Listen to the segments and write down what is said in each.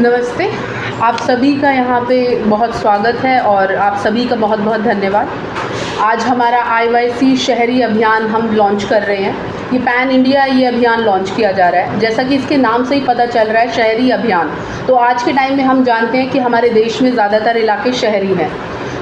नमस्ते। आप सभी का यहाँ पे बहुत स्वागत है और आप सभी का बहुत बहुत धन्यवाद। आज हमारा IYC शहरी अभियान हम लॉन्च कर रहे हैं। ये पैन इंडिया ये अभियान लॉन्च किया जा रहा है। जैसा कि इसके नाम से ही पता चल रहा है, शहरी अभियान। तो आज के टाइम में हम जानते हैं कि हमारे देश में ज़्यादातर इलाके शहरी हैं।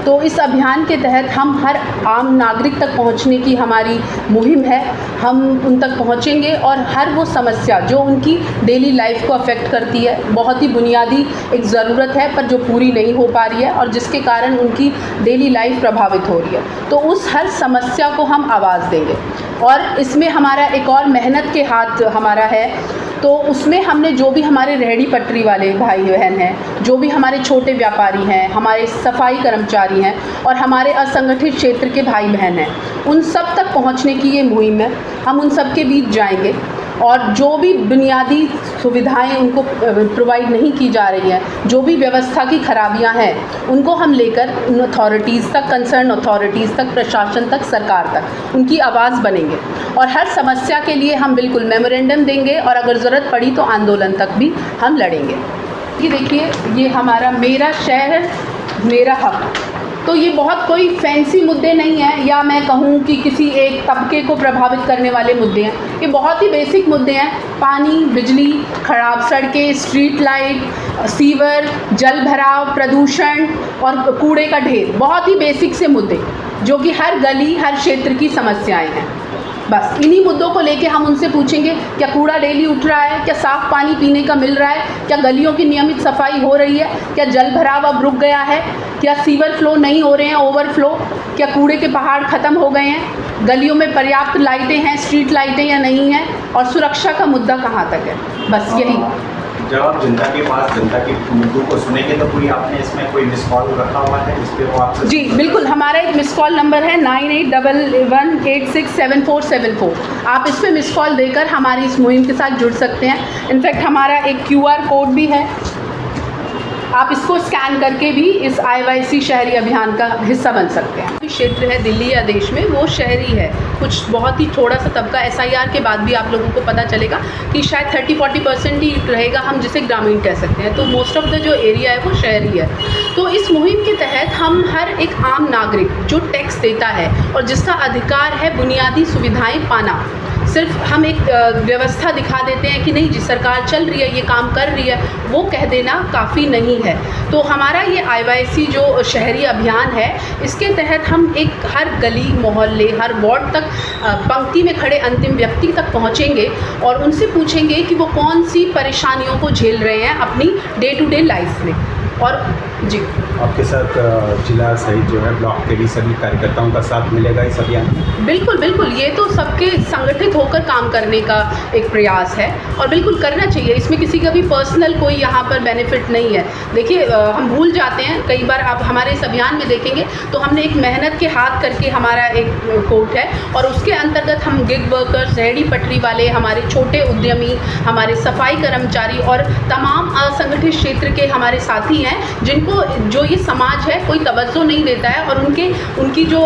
तो इस अभियान के तहत हम हर आम नागरिक तक पहुंचने की हमारी मुहिम है। हम उन तक पहुंचेंगे और हर वो समस्या जो उनकी डेली लाइफ को अफेक्ट करती है, बहुत ही बुनियादी एक ज़रूरत है पर जो पूरी नहीं हो पा रही है और जिसके कारण उनकी डेली लाइफ प्रभावित हो रही है, तो उस हर समस्या को हम आवाज़ देंगे। और इसमें हमारा एक और मेहनत के हाथ हमारा है। तो उसमें हमने जो भी हमारे रेहड़ी पटरी वाले भाई बहन हैं, जो भी हमारे छोटे व्यापारी हैं, हमारे सफाई कर्मचारी हैं और हमारे असंगठित क्षेत्र के भाई बहन हैं, उन सब तक पहुंचने की ये मुहिम है। हम उन सब के बीच जाएंगे और जो भी बुनियादी सुविधाएं उनको प्रोवाइड नहीं की जा रही हैं, जो भी व्यवस्था की खराबियां हैं, उनको हम लेकर उन अथॉरिटीज़ तक, कंसर्न अथॉरिटीज़ तक, प्रशासन तक, सरकार तक उनकी आवाज़ बनेंगे। और हर समस्या के लिए हम बिल्कुल मेमोरेंडम देंगे और अगर ज़रूरत पड़ी तो आंदोलन तक भी हम लड़ेंगे। ये देखिए, ये हमारा मेरा शहर मेरा हक। तो ये बहुत कोई फैंसी मुद्दे नहीं हैं या मैं कहूँ कि किसी एक तबके को प्रभावित करने वाले मुद्दे हैं। ये बहुत ही बेसिक मुद्दे हैं। पानी, बिजली, खराब सड़कें, स्ट्रीट लाइट, सीवर, जल भराव, प्रदूषण और कूड़े का ढेर। बहुत ही बेसिक से मुद्दे जो कि हर गली, हर क्षेत्र की समस्याएं हैं। बस इन्हीं मुद्दों को लेके हम उनसे पूछेंगे, क्या कूड़ा डेली उठ रहा है, क्या साफ़ पानी पीने का मिल रहा है, क्या गलियों की नियमित सफाई हो रही है, क्या जल भराव अब रुक गया है, क्या सीवर फ्लो नहीं हो रहे हैं, ओवरफ्लो, क्या कूड़े के पहाड़ ख़त्म हो गए हैं, गलियों में पर्याप्त लाइटें हैं, स्ट्रीट लाइटें या नहीं हैं, और सुरक्षा का मुद्दा कहाँ तक है। बस यही। जब आप जनता के पास जनता के मुद्दों को सुनेंगे तो कोई आपने इसमें कोई मिस कॉल रखा हुआ है जिस पे वो आपसे? जी बिल्कुल, हमारा एक मिस कॉल नंबर है 9811867474। आप इस पे मिस कॉल देकर हमारी इस मुहिम के साथ जुड़ सकते हैं। इनफैक्ट हमारा एक QR कोड भी है, आप इसको स्कैन करके भी इस IYC शहरी अभियान का हिस्सा बन सकते हैं। क्षेत्र है दिल्ली या देश में, वो शहरी है। कुछ बहुत ही थोड़ा सा तबका SIR के बाद भी आप लोगों को पता चलेगा कि शायद 30-40% ही रहेगा हम जिसे ग्रामीण कह सकते हैं। तो मोस्ट ऑफ द जो एरिया है वो शहरी है। तो इस मुहिम के तहत हम हर एक आम नागरिक जो टैक्स देता है और जिसका अधिकार है बुनियादी सुविधाएँ पाना, सिर्फ हम एक व्यवस्था दिखा देते हैं कि नहीं जी सरकार चल रही है, ये काम कर रही है, वो कह देना काफ़ी नहीं है। तो हमारा ये IYC जो शहरी अभियान है, इसके तहत हम एक हर गली, मोहल्ले, हर वार्ड तक पंक्ति में खड़े अंतिम व्यक्ति तक पहुंचेंगे और उनसे पूछेंगे कि वो कौन सी परेशानियों को झेल रहे हैं अपनी डे टू डे लाइफ में। और जी आपके साथ जिला सहित जो है ब्लॉक के भी सभी कार्यकर्ताओं का साथ मिलेगा इस अभियान में? बिल्कुल बिल्कुल, ये तो सबके संगठित होकर काम करने का एक प्रयास है और बिल्कुल करना चाहिए। इसमें किसी का भी पर्सनल कोई यहाँ पर बेनिफिट नहीं है। देखिए, हम भूल जाते हैं कई बार। आप हमारे इस अभियान में देखेंगे तो हमने एक मेहनत के हाथ करके हमारा एक कोट है और उसके अंतर्गत हम गिग वर्कर्स, रेहड़ी पटरी वाले, हमारे छोटे उद्यमी, हमारे सफाई कर्मचारी और तमाम असंगठित क्षेत्र के हमारे साथी हैं जिनको जो ये समाज है कोई तवज्जो नहीं देता है और उनकी जो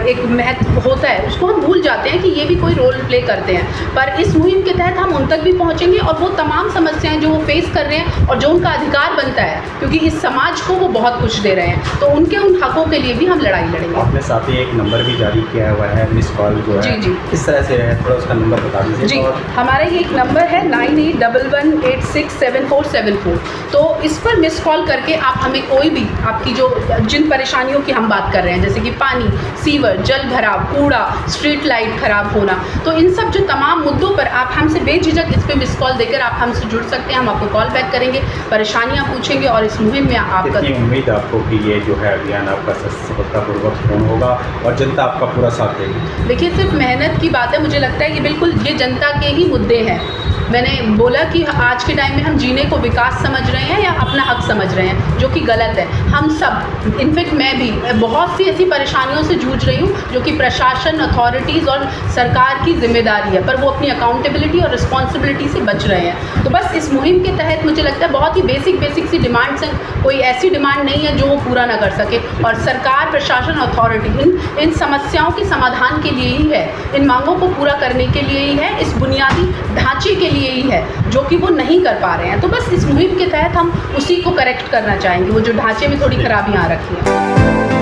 एक महत्व होता है उसको हम भूल जाते हैं कि ये भी कोई रोल प्ले करते हैं। पर इस मुहिम के तहत हम उन तक भी पहुंचेंगे और वो तमाम समस्याएं जो वो फेस कर रहे हैं और जो उनका अधिकार बनता है, क्योंकि इस समाज को वो बहुत कुछ दे रहे हैं, तो उनके उन हकों के लिए भी हम लड़ाई लड़ेंगे। आपने साथ ही एक नंबर भी जारी किया हुआ है, मिस कॉल जो है जी किस तरह से है, थोड़ा उसका नंबर बता दीजिए। जी, हमारा ये एक नंबर है 9811867474। तो इस पर मिस कॉल करके आप हमें कोई भी आपकी जो जिन परेशानियों की हम बात कर रहे हैं, जैसे कि पानी, सीवर, जल भराव, कूड़ा, स्ट्रीट लाइट खराब होना, तो इन सब जो तमाम मुद्दों पर आप हमसे बेझिझक इस पे मिस कॉल देकर आप हमसे जुड़ सकते हैं। हम आपको कॉल बैक करेंगे, परेशानियां पूछेंगे और इस मुहिम में आपका उम्मीद आपको कि ये जो है अभियान आपका सफलतापूर्वक पूर्ण होगा और जनता आपका पूरा साथ देगी? देखिए, सिर्फ मेहनत की बात है, मुझे लगता है कि बिल्कुल ये जनता के ही मुद्दे हैं। मैंने बोला कि आज के टाइम में हम जीने को विकास समझ रहे हैं या अपना हक समझ रहे हैं, जो कि गलत है। हम सब, इनफैक्ट मैं भी बहुत सी ऐसी परेशानियों से जूझ रही हूँ जो कि प्रशासन, अथॉरिटीज़ और सरकार की जिम्मेदारी है, पर वो अपनी अकाउंटेबिलिटी और रिस्पॉन्सिबिलिटी से बच रहे हैं। तो बस इस मुहिम के तहत मुझे लगता है बहुत ही बेसिक सी डिमांड्स हैं, कोई ऐसी डिमांड नहीं है जो वो पूरा ना कर सके। और सरकार, प्रशासन, अथॉरिटी इन समस्याओं के समाधान के लिए ही है, इन मांगों को पूरा करने के लिए ही है, इस बुनियादी ढांचे के लिए ही है, जो कि वो नहीं कर पा रहे हैं। तो बस इस मुहिम के तहत हम उसी को करेक्ट करना चाहेंगे, वो जो ढांचे में थोड़ी खराबियाँ आ रखी हैं।